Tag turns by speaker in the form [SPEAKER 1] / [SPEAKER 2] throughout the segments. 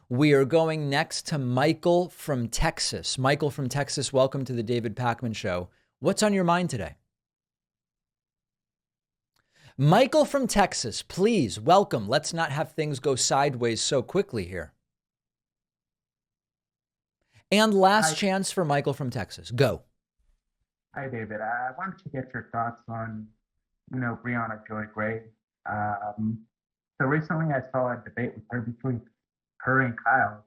[SPEAKER 1] We are going next to Michael from Texas. Michael from Texas, welcome to the David Pakman Show. What's on your mind today? Michael from Texas, please, welcome. Let's not have things go sideways so quickly here. And last
[SPEAKER 2] Hi,
[SPEAKER 1] chance for Michael from Texas. Go.
[SPEAKER 2] hi, David. I wanted to get your thoughts on, Briahna Joy Gray. So recently I saw a debate with her between her and Kyle.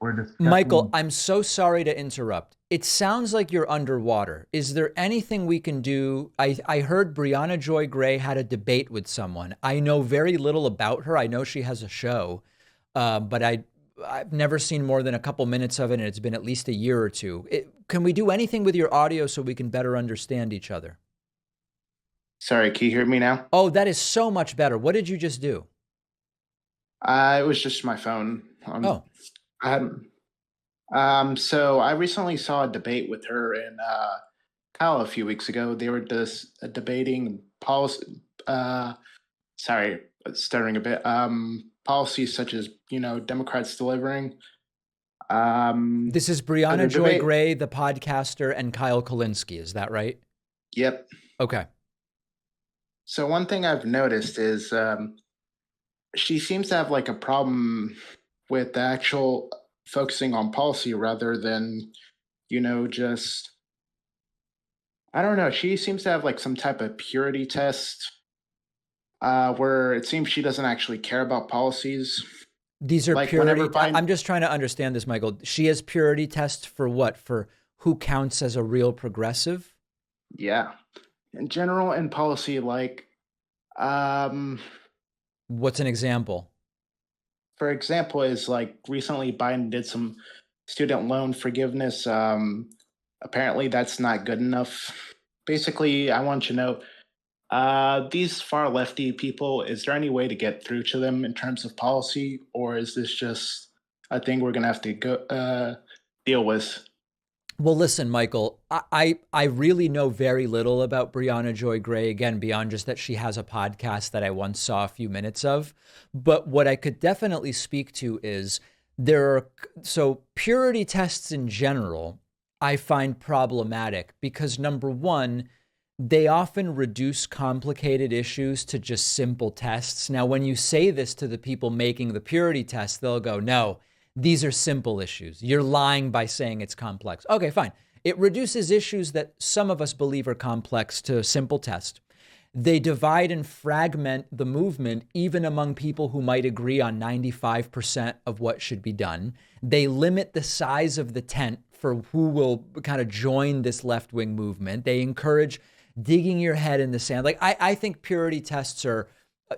[SPEAKER 2] We're
[SPEAKER 1] Michael,
[SPEAKER 2] discussing,
[SPEAKER 1] I'm so sorry to interrupt. It sounds like you're underwater. Is there anything we can do? I heard Briahna Joy Gray had a debate with someone. I know very little about her. I know she has a show, but I've never seen more than a couple minutes of it, and it's been at least a year or two. Can we do anything with your audio so we can better understand each other?
[SPEAKER 3] Sorry, can you hear me now?
[SPEAKER 1] Oh, that is so much better. What did you just do?
[SPEAKER 3] It was just my phone.
[SPEAKER 1] Oh,
[SPEAKER 3] I hadn't. So I recently saw a debate with her and Kyle a few weeks ago. They were just debating policy. Sorry, stuttering a bit. Policies such as Democrats delivering.
[SPEAKER 1] this is
[SPEAKER 3] So
[SPEAKER 1] Briahna
[SPEAKER 3] the
[SPEAKER 1] Joy
[SPEAKER 3] debate.
[SPEAKER 1] Gray, the podcaster, and Kyle Kolinsky. Is that right?
[SPEAKER 3] Yep.
[SPEAKER 1] Okay.
[SPEAKER 3] So one thing I've noticed is she seems to have like a problem with the actual focusing on policy rather than just I don't know. She seems to have like some type of purity test where it seems she doesn't actually care about policies.
[SPEAKER 1] These are
[SPEAKER 3] Like whenever
[SPEAKER 1] purity.
[SPEAKER 3] Biden,
[SPEAKER 1] I'm just trying to understand this, Michael. She has purity tests for what? For who counts as a real progressive?
[SPEAKER 3] yeah, in general in policy, like um,
[SPEAKER 1] What's an example?
[SPEAKER 3] for example, is like recently Biden did some student loan forgiveness. Apparently, that's not good enough. Basically, I want you to know these far lefty people, is there any way to get through to them in terms of policy, or is this just a thing we're gonna have to go deal with?
[SPEAKER 1] Well, listen, Michael, I really know very little about Briahna Joy Gray, again, beyond just that she has a podcast that I once saw a few minutes of. But what I could definitely speak to is there are, so purity tests in general, I find problematic because number one, they often reduce complicated issues to just simple tests. Now, when you say this to the people making the purity test, they'll go, no, these are simple issues. You're lying by saying it's complex. Okay, fine. It reduces issues that some of us believe are complex to a simple test. They divide and fragment the movement, even among people who might agree on 95% of what should be done. They limit the size of the tent for who will kind of join this left wing movement. They encourage digging your head in the sand. Like, I think purity tests are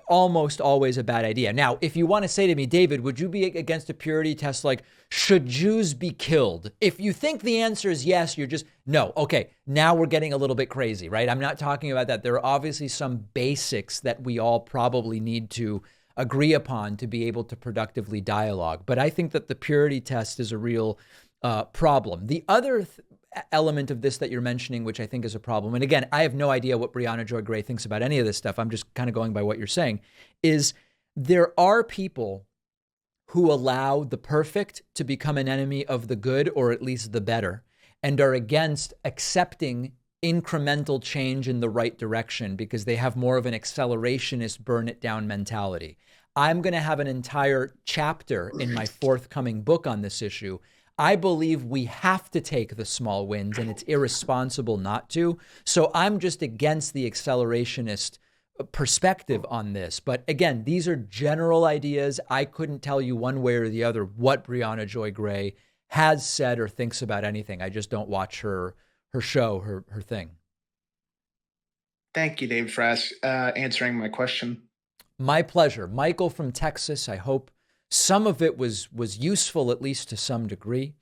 [SPEAKER 1] almost always a bad idea. Now, if you want to say to me, David, would you be against a purity test like, should Jews be killed? If you think the answer is yes, you're just, no. Okay, now we're getting a little bit crazy, right? I'm not talking about that. There are obviously some basics that we all probably need to agree upon to be able to productively dialogue. But I think that the purity test is a real problem. The other element of this that you're mentioning, which I think is a problem, and again, I have no idea what Briahna Joy Gray thinks about any of this stuff. I'm just kind of going by what you're saying, is there are people who allow the perfect to become an enemy of the good, or at least the better, and are against accepting incremental change in the right direction because they have more of an accelerationist burn it down mentality. I'm going to have an entire chapter in my forthcoming book on this issue. I believe we have to take the small wins and it's irresponsible not to. So I'm just against the accelerationist perspective on this. But again, these are general ideas. I couldn't tell you one way or the other what Briahna Joy Gray has said or thinks about anything. I just don't watch her show, her thing.
[SPEAKER 3] Thank you, Dave, for answering my question.
[SPEAKER 1] My pleasure. Michael from Texas, I hope some of it was useful, at least to some degree.